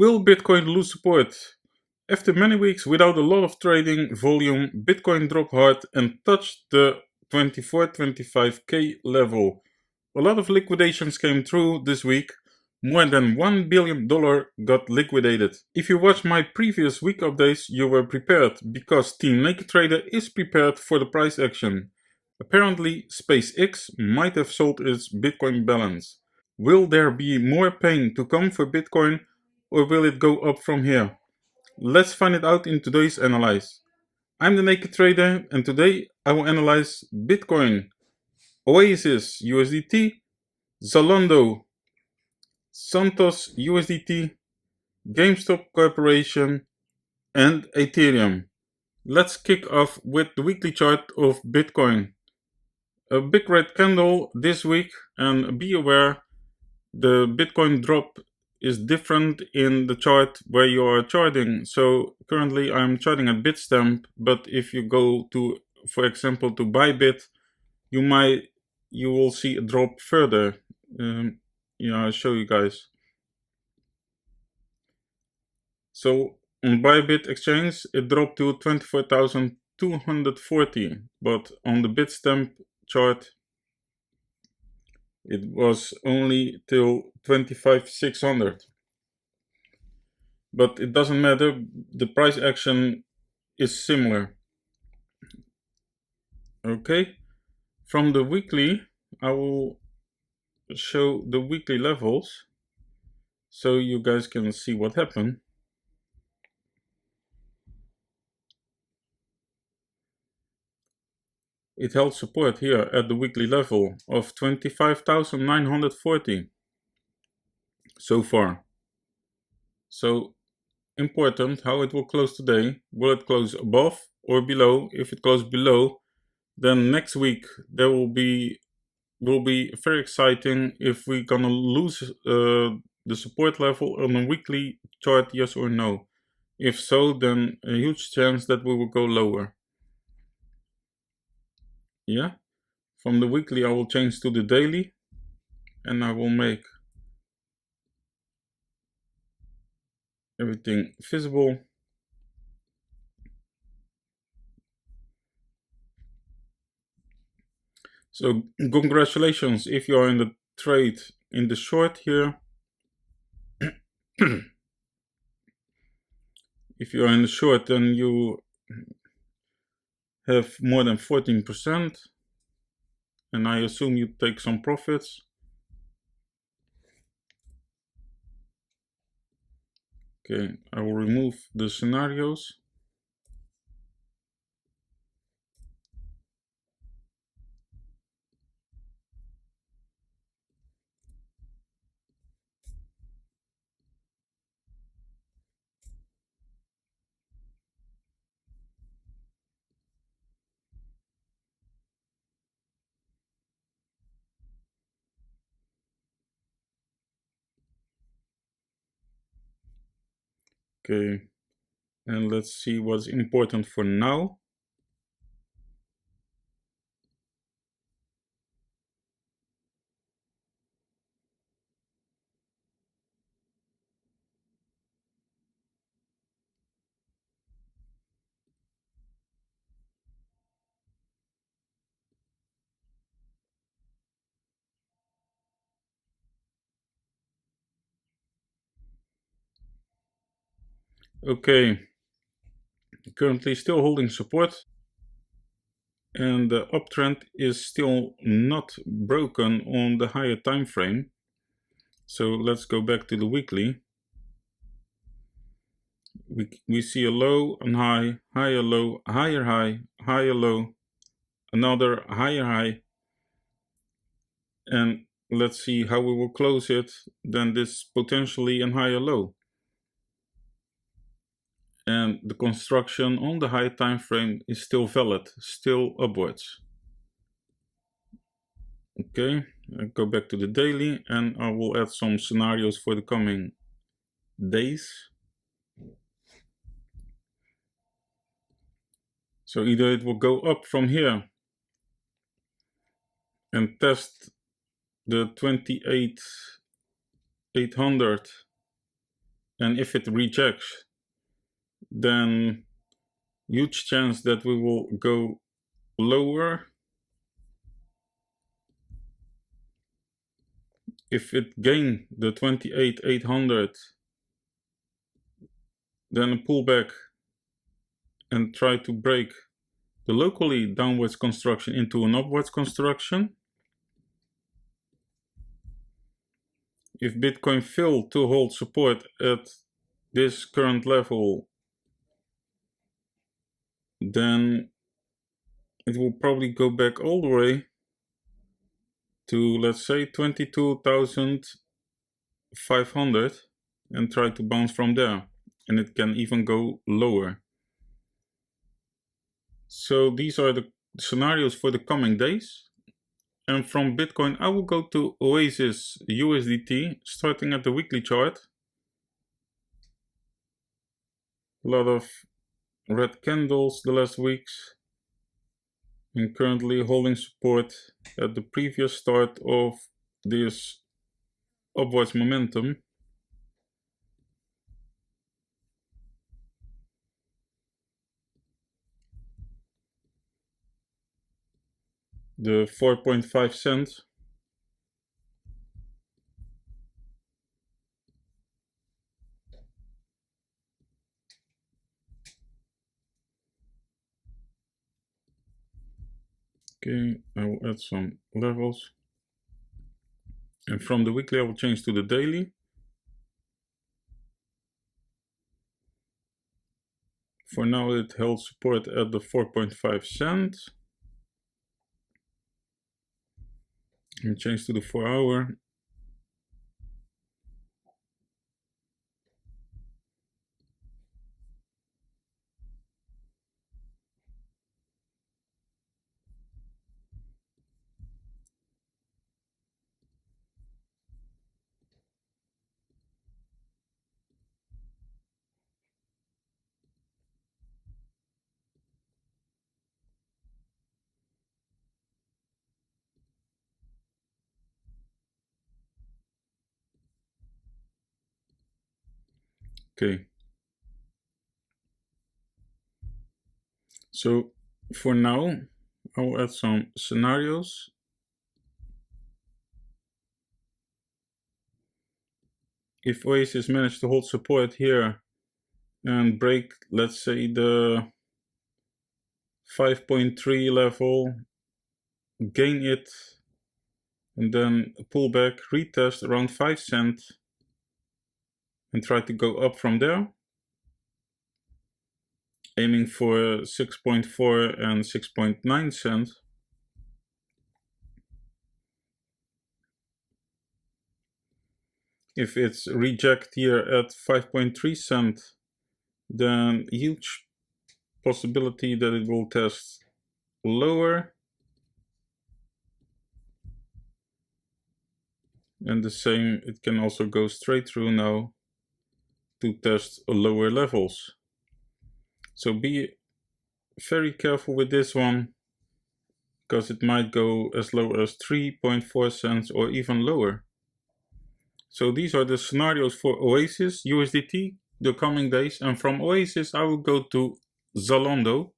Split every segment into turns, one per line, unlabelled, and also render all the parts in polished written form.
Will Bitcoin lose support? After many weeks without a lot of trading volume, Bitcoin dropped hard and touched the 24-25k level. A lot of liquidations came through this week. More than $1 billion got liquidated. If you watched my previous week updates, you were prepared because Team NakedTrader is prepared for the price action. Apparently, SpaceX might have sold its Bitcoin balance. Will there be more pain to come for Bitcoin, or will it go up from here? Let's find it out in today's analyze. I'm the Naked Trader, and today I will analyze Bitcoin, OASYS USDT, ZALANDO, SANTOS USDT, GameStop Corporation, and ETHEREUM. Let's kick off with the weekly chart of Bitcoin. A big red candle this week, and be aware the Bitcoin drop is different in the chart where you are charting. So currently I'm charting at Bitstamp, but if you go to, for example, to Bybit, you will see a drop further. I'll show you guys. So on Bybit exchange it dropped to 24,240, but on the Bitstamp chart it was only till 25,600. But it doesn't matter, the price action is similar. Okay, from the weekly I will show the weekly levels so you guys can see what happened. It held support here at the weekly level of 25,940 so far. So important how it will close today. Will it close above or below? If it closes below, then next week there will be very exciting if we're gonna lose the support level on a weekly chart, yes or no. If so, then a huge chance that we will go lower. Yeah, from the weekly I will change to the daily, and I will make everything visible. So congratulations if you are in the trade in the short here. If you are in the short, then you have more than 14%, and I assume you take some profits. Okay, I will remove the scenarios. Okay, and let's see what's important for now. Okay, currently still holding support, and the uptrend is still not broken on the higher time frame. So let's go back to the weekly. We see a low and high, higher low, higher high, higher low, another higher high, and let's see how we will close it. Then this potentially a higher low, and the construction on the high time frame is still valid, still upwards. Okay, I go back to the daily, and I will add some scenarios for the coming days. So either it will go up from here and test the 28,800 and if it rejects, then huge chance that we will go lower. If it gain the 28,800, then a pullback and try to break the locally downwards construction into an upwards construction. If Bitcoin fail to hold support at this current level, then it will probably go back all the way to, let's say, 22,500 and try to bounce from there. And it can even go lower. So these are the scenarios for the coming days. And from Bitcoin, I will go to OASYS USDT, starting at the weekly chart. A lot of red candles the last weeks. And currently holding support at the previous start of this upwards momentum. The 4.5 cents. Okay, I will add some levels. And from the weekly, I will change to the daily. For now, it held support at the 4.5 cents. And change to the 4 hour. Okay. So for now, I will add some scenarios. If OASYS managed to hold support here and break, let's say, the 5.3 level, gain it, and then pull back, retest around 5 cents, and try to go up from there, aiming for 6.4 and 6.9 cents. If it's reject here at 5.3 cents, then huge possibility that it will test lower. And the same, it can also go straight through now to test lower levels. So be very careful with this one, because it might go as low as 3.4 cents or even lower. So these are the scenarios for OASYS USDT the coming days. And from OASYS, I will go to ZALANDO.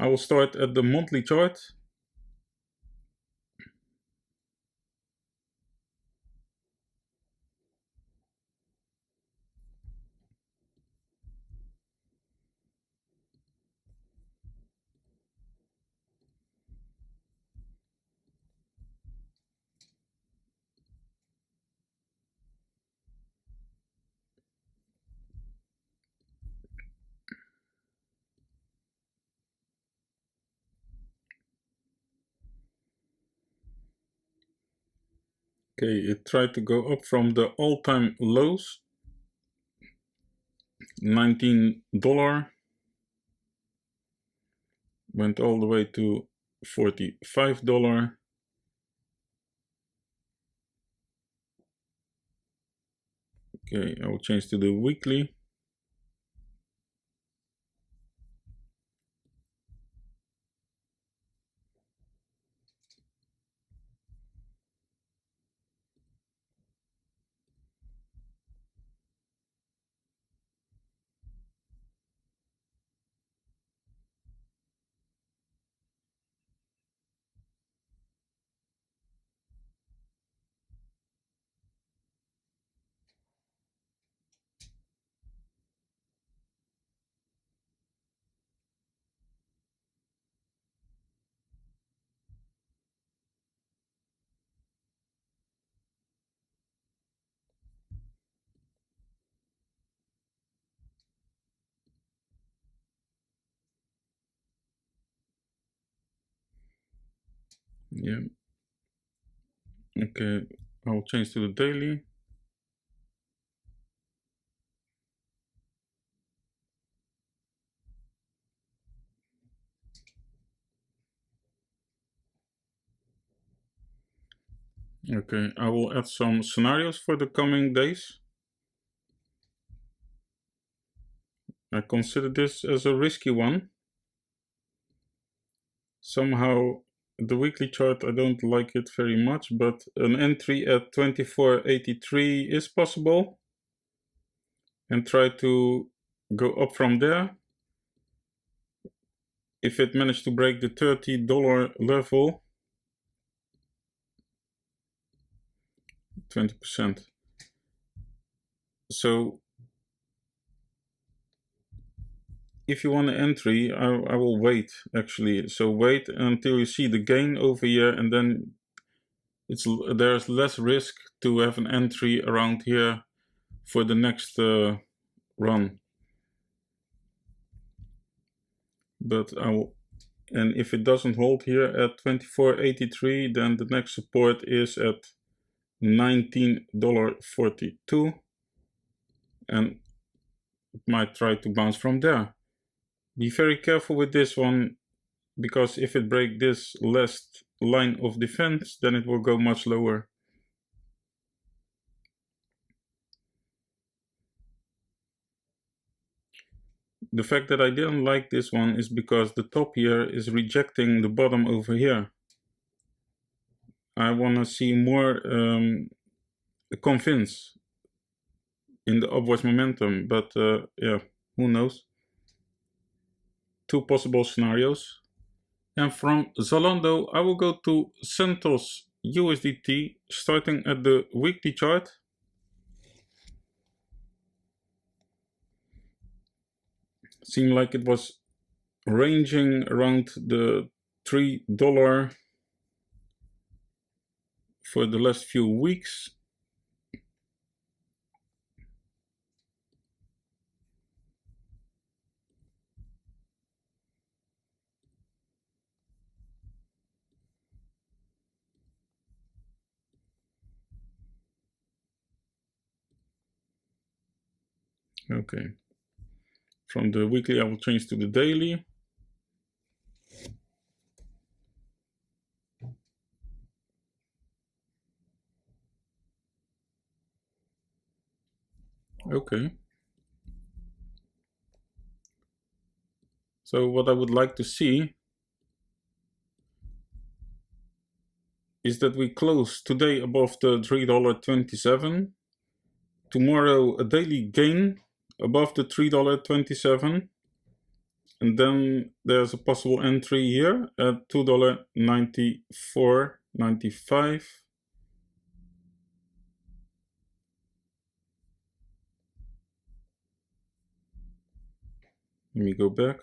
I will start at the monthly chart. Okay, it tried to go up from the all-time lows, $19, went all the way to $45. Okay, I will change to the weekly. Yeah. Okay, I'll change to the daily. Okay, I will add some scenarios for the coming days. I consider this as a risky one. Somehow, the weekly chart, I don't like it very much, but an entry at 24.83 is possible. And try to go up from there. If it managed to break the $30 level, 20%. So if you want an entry, I will wait actually. So wait until you see the gain over here, and then there's less risk to have an entry around here for the next run. But and if it doesn't hold here at 24.83, then the next support is at $19.42, and it might try to bounce from there. Be very careful with this one, because if it breaks this last line of defense, then it will go much lower. The fact that I didn't like this one is because the top here is rejecting the bottom over here. I want to see more convince in the upwards momentum, but yeah, who knows. Two possible scenarios. And from Zalando, I will go to SANTOS USDT, starting at the weekly chart. Seemed like it was ranging around the $3 for the last few weeks. Okay. From the weekly, I will change to the daily. Okay. So what I would like to see is that we close today above the $3.27. Tomorrow, a daily gain above the $3.27. And then there's a possible entry here at $2.94.95. Let me go back.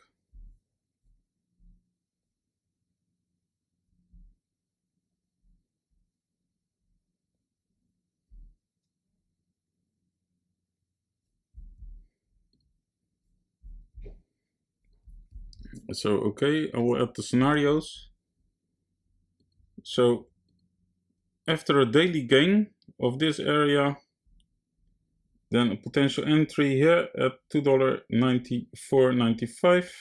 So, okay, I will add the scenarios. So, after a daily gain of this area, then a potential entry here at $2.94.95,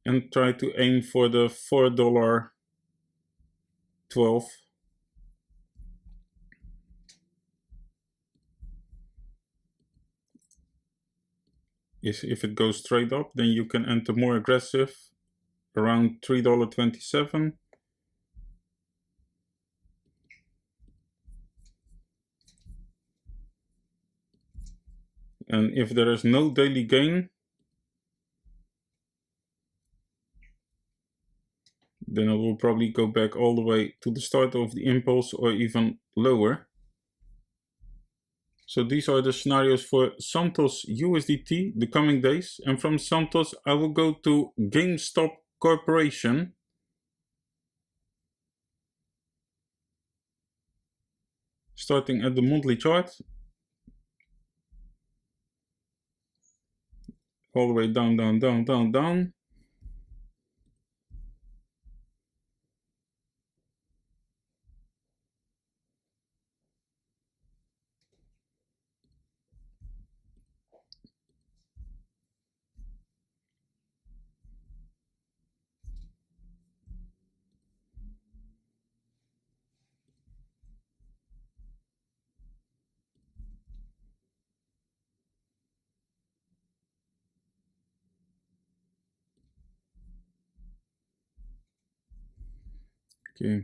and try to aim for the $4.12. If it goes straight up, then you can enter more aggressive around $3.27. And if there is no daily gain, then it will probably go back all the way to the start of the impulse or even lower. So these are the scenarios for Santos USDT the coming days. And from Santos, I will go to GameStop Corporation. Starting at the monthly chart. All the way down, down, down, down, down. Okay.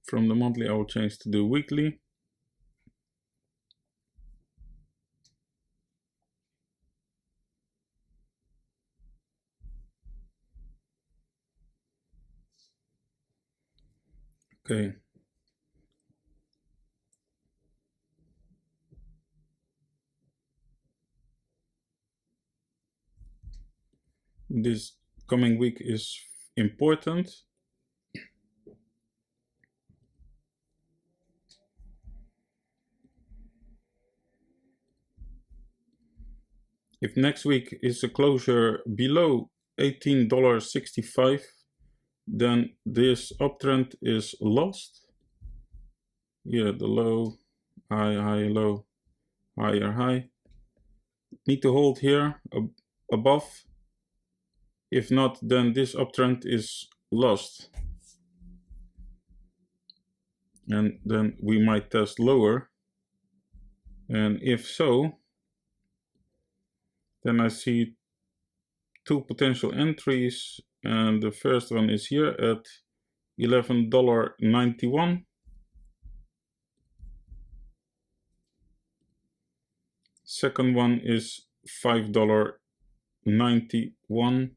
From the monthly, I will change to the weekly. Okay. This coming week is important. If next week is a closure below $18.65, then this uptrend is lost. Yeah, the low, high, high, low, higher, high. Need to hold here above. If not, then this uptrend is lost. And then we might test lower. And if so, then I see two potential entries. And the first one is here at $11.91. Second one is $5.91.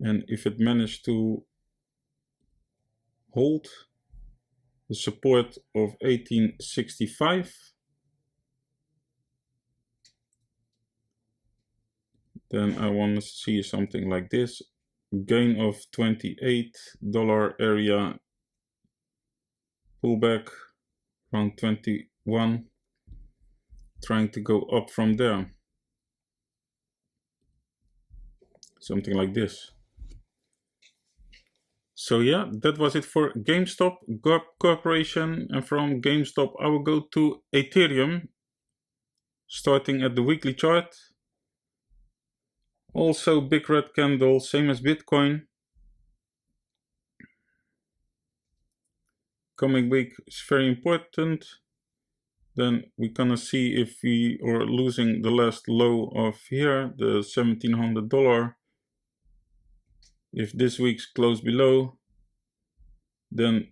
And if it managed to hold the support of 1865, then I want to see something like this. Gain of $28 area, pullback around 21, trying to go up from there. Something like this. So yeah, that was it for GameStop Corporation, and from GameStop I will go to Ethereum, starting at the weekly chart. Also big red candle, same as Bitcoin. Coming week is very important. Then we're gonna see if we are losing the last low of here, the $1,700. If this week's close below, then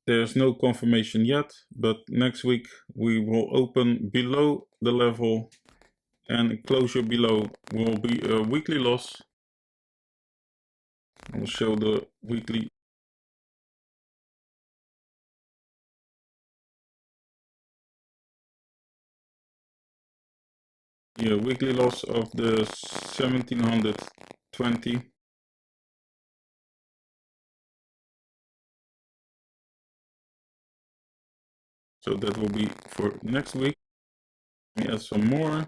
there's no confirmation yet, but next week we will open below the level and closure below will be a weekly loss. I'll show the weekly. Yeah, weekly loss of the 1720. So that will be for next week. Let me add some more.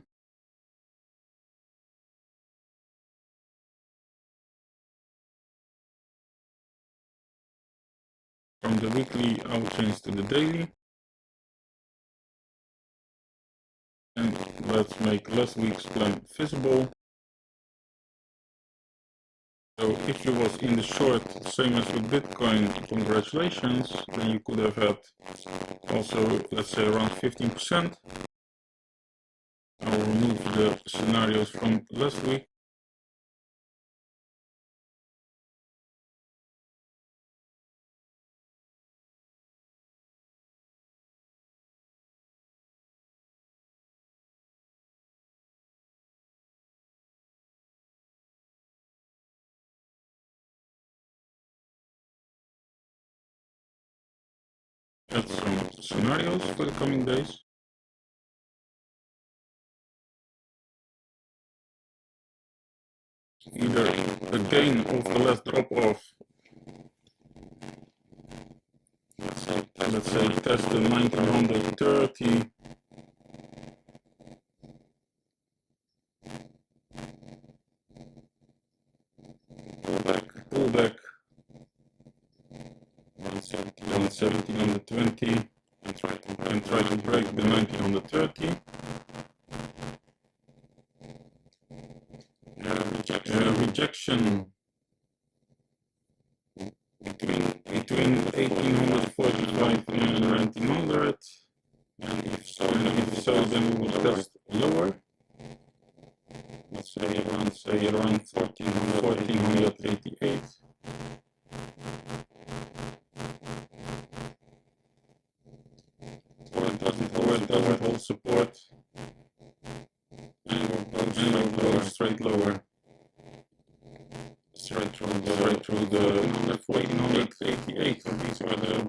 From the weekly, I will change to the daily. And let's make last week's plan visible. So if you was in the short, same as with Bitcoin, congratulations, then you could have had also, let's say, around 15%. I will remove the scenarios from last week. Add some scenarios for the coming days. Either a gain of the last drop off, let's say test the 1930, pullback on 1720 and try to break the 1930. Rejection doesn't hold support, and we're going straight lower. Straight through the 4888.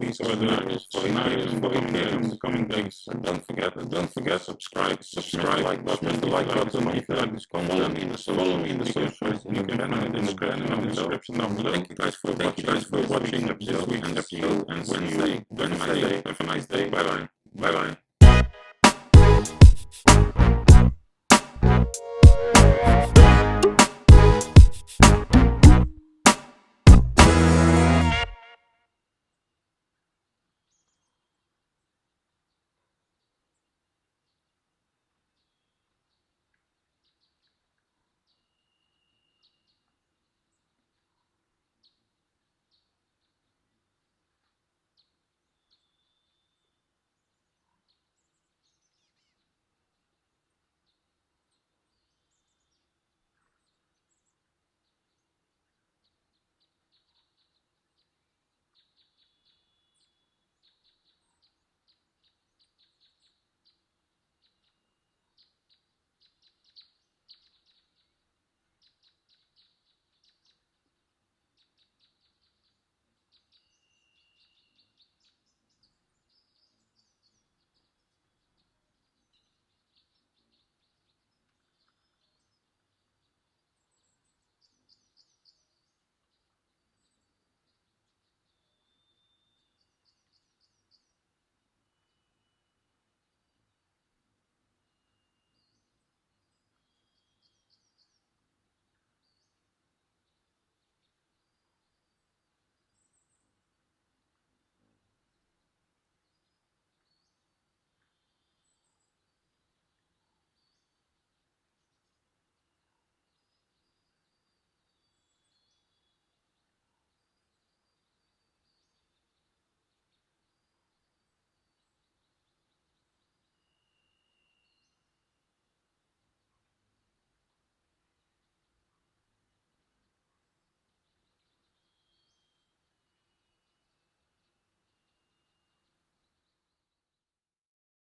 These are the scenarios for Ethereum in the coming days. And don't forget, subscribe, like button, the like button. If you like this content, follow me in the socials. You can find it in the description down below. Thank you guys for watching this episode, and see you Wednesday. Have a nice day. Bye bye.